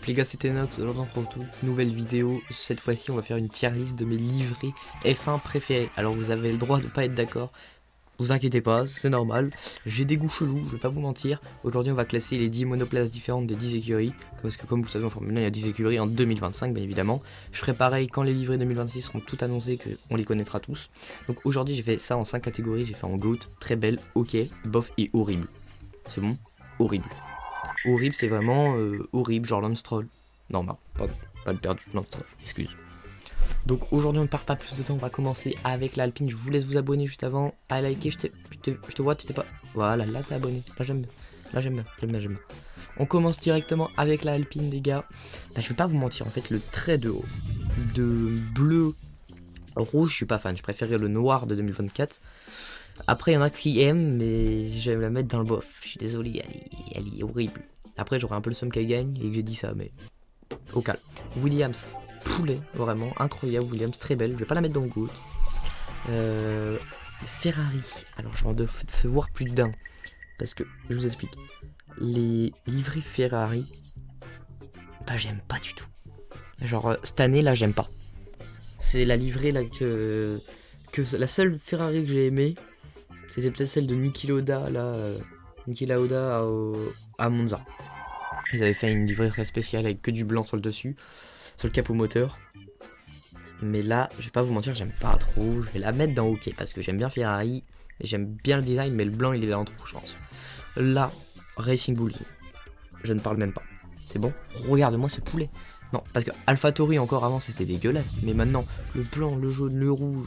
Les gars, c'était Nox, aujourd'hui on se retrouve nouvelle vidéo. Cette fois-ci on va faire une tier list de mes livrets F1 préférés. Alors vous avez le droit de pas être d'accord, vous inquiétez pas, c'est normal. J'ai des goûts chelous, je vais pas vous mentir. Aujourd'hui on va classer les 10 monoplaces différentes des 10 écuries. Parce que comme vous savez en Formule 1 il y a 10 écuries en 2025 bien évidemment. Je ferai pareil quand les livrets 2026 seront tout annoncés, qu'on les connaîtra tous. Donc aujourd'hui j'ai fait ça en 5 catégories, j'ai fait en GOAT, très belle, ok, bof et horrible. C'est bon? Horrible. Horrible, c'est vraiment horrible, genre Lance Stroll. Non, pardon, pas le perdu, Lance Stroll, excuse. Donc aujourd'hui on ne perd pas plus de temps, on va commencer avec l'Alpine. Je vous laisse vous abonner juste avant, à liker, je te vois, tu t'es pas... Voilà, là t'es abonné, là j'aime bien. On commence directement avec l'Alpine les gars. Bah, je vais pas vous mentir, en fait le trait de bleu, rouge, je suis pas fan, je préférais le noir de 2024. Après il y en a qui aiment, mais j'aime la mettre dans le bof, je suis désolé, elle est horrible. Après j'aurais un peu le seum qu'elle gagne et que j'ai dit ça, mais au calme. Williams, poulet, vraiment incroyable. Williams, très belle, je vais pas la mettre dans le GOAT. Ferrari, alors je vais en devoir plus d'un, parce que je vous explique. Les livrets Ferrari, bah j'aime pas du tout. Genre cette année là j'aime pas. C'est la livrée là que la seule Ferrari que j'ai aimée, c'était peut-être celle de Niki Lauda là, Niki Lauda à Monza. Ils avaient fait une livrée très spéciale avec que du blanc sur le dessus, sur le capot moteur. Mais là, je vais pas vous mentir, j'aime pas trop. Je vais la mettre dans OK parce que j'aime bien Ferrari et j'aime bien le design, mais le blanc il est là en trop, je pense. Là, Racing Bulls, je ne parle même pas. C'est bon? Regarde-moi ce poulet. Non, parce que AlphaTauri encore avant c'était dégueulasse, mais maintenant le blanc, le jaune, le rouge,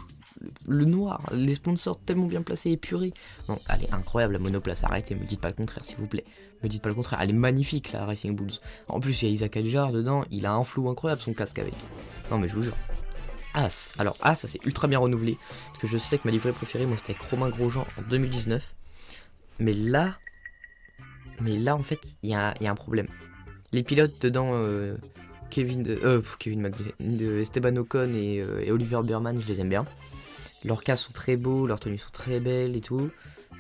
le noir, les sponsors tellement bien placés, épurés. Non, elle est incroyable la monoplace, arrêtez, me dites pas le contraire s'il vous plaît. Me dites pas le contraire, elle est magnifique la Racing Bulls. En plus il y a Isaac Adjar dedans, il a un flou incroyable son casque avec. Non mais je vous jure. As, alors As ça c'est ultra bien renouvelé, parce que je sais que ma livrée préférée moi c'était avec Romain Grosjean en 2019. Mais là en fait il y a un problème. Les pilotes dedans, Kevin McLaren, Esteban Ocon et Oliver Burman, je les aime bien. Leurs cas sont très beaux, leurs tenues sont très belles et tout.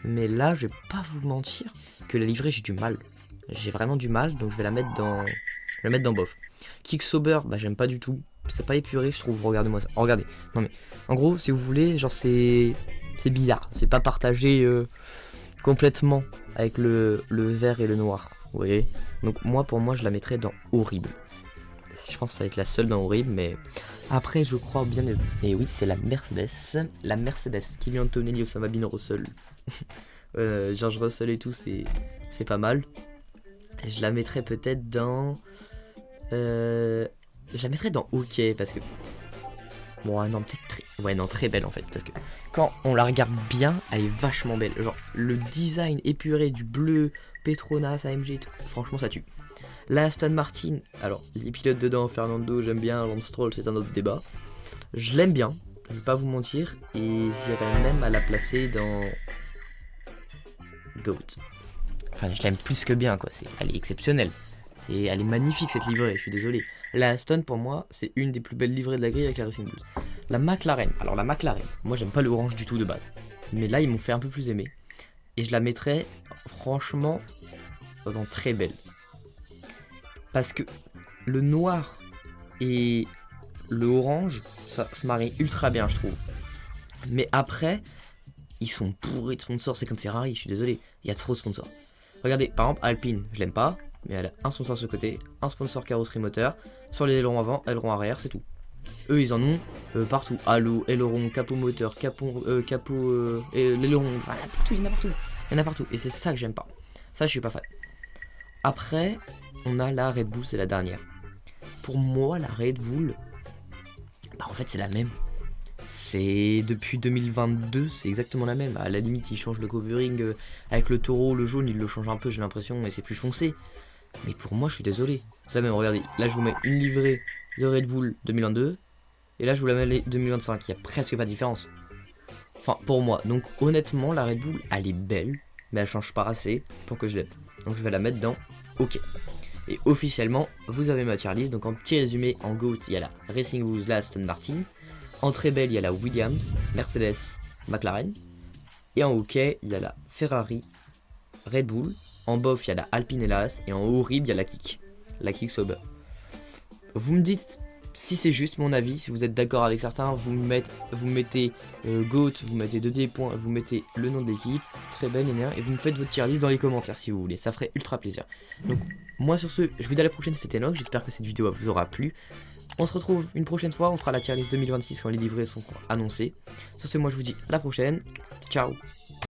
Mais là, je vais pas vous mentir que la livrée, j'ai du mal. J'ai vraiment du mal, donc je vais la mettre dans bof. Kick Sauber, bah j'aime pas du tout. C'est pas épuré, je trouve. Regardez-moi ça. Regardez. Non mais, en gros, si vous voulez, genre c'est bizarre. C'est pas partagé complètement avec le vert et le noir. Vous voyez. Donc pour moi, je la mettrais dans horrible. Je pense que ça va être la seule dans horrible, mais après je crois bien. Et oui, c'est la Mercedes. La Mercedes qui vient de tonner Liosama Bin Russell. George Russell et tout, c'est pas mal. Je la mettrais peut-être dans. Je la mettrais dans OK parce que. Bon, non, peut-être très. Ouais, non, très belle en fait. Parce que quand on la regarde bien, elle est vachement belle. Genre, le design épuré du bleu, Petronas, AMG et tout. Franchement, ça tue. La Aston Martin, alors les pilotes dedans, Fernando, j'aime bien, Lance Stroll, c'est un autre débat. Je l'aime bien, je vais pas vous mentir, et j'irais même à la placer dans GOAT. Enfin, je l'aime plus que bien, quoi. Elle est exceptionnelle. Elle est magnifique cette livrée, je suis désolé. La Aston, pour moi, c'est une des plus belles livrées de la grille avec la Racing Bulls. La McLaren, alors la McLaren, moi j'aime pas le orange du tout de base. Mais là, ils m'ont fait un peu plus aimer. Et je la mettrais, franchement, dans très belle. Parce que le noir et le orange, ça se marie ultra bien, je trouve. Mais après, ils sont bourrés de sponsors, c'est comme Ferrari, je suis désolé, il y a trop de sponsors. Regardez, par exemple, Alpine, je l'aime pas, mais elle a un sponsor sur ce côté, un sponsor carrosserie moteur, sur les ailerons avant, ailerons arrière, c'est tout. Eux, ils en ont partout. Halo, aileron, capot moteur, capot, l'aileron, enfin, il y en a partout. Il y en a partout, et c'est ça que j'aime pas. Ça, je suis pas fan. Après, on a la Red Bull, c'est la dernière. Pour moi, la Red Bull, bah en fait, c'est la même. C'est depuis 2022, c'est exactement la même. À la limite, ils changent le covering avec le taureau, le jaune, ils le changent un peu, j'ai l'impression, mais c'est plus foncé. Mais pour moi, je suis désolé. C'est la même, regardez. Là, je vous mets une livrée de Red Bull 2022. Et là, je vous la mets 2025. Il n'y a presque pas de différence. Enfin, pour moi. Donc, honnêtement, la Red Bull, elle est belle. Mais elle change pas assez pour que je l'aime. Donc, je vais la mettre dans OK. Et officiellement, vous avez ma tier list. Donc en petit résumé, en GOAT, il y a la Racing Bulls, la Aston Martin. En très belle, il y a la Williams, Mercedes, McLaren. Et en OK, il y a la Ferrari, Red Bull. En bof, il y a la Alpine et la Haas. Et en horrible, il y a la Kick Sauber. vous me dites si c'est juste mon avis, si vous êtes d'accord avec certains, vous mettez GOAT, vous mettez 2D points, vous mettez le nom de l'équipe, très belle, et vous me faites votre tier list dans les commentaires si vous voulez, ça ferait ultra plaisir. Donc moi sur ce, je vous dis à la prochaine, c'était Enoch, j'espère que cette vidéo vous aura plu. On se retrouve une prochaine fois, on fera la tier list 2026 quand les livrets sont annoncés. Sur ce, moi je vous dis à la prochaine, ciao.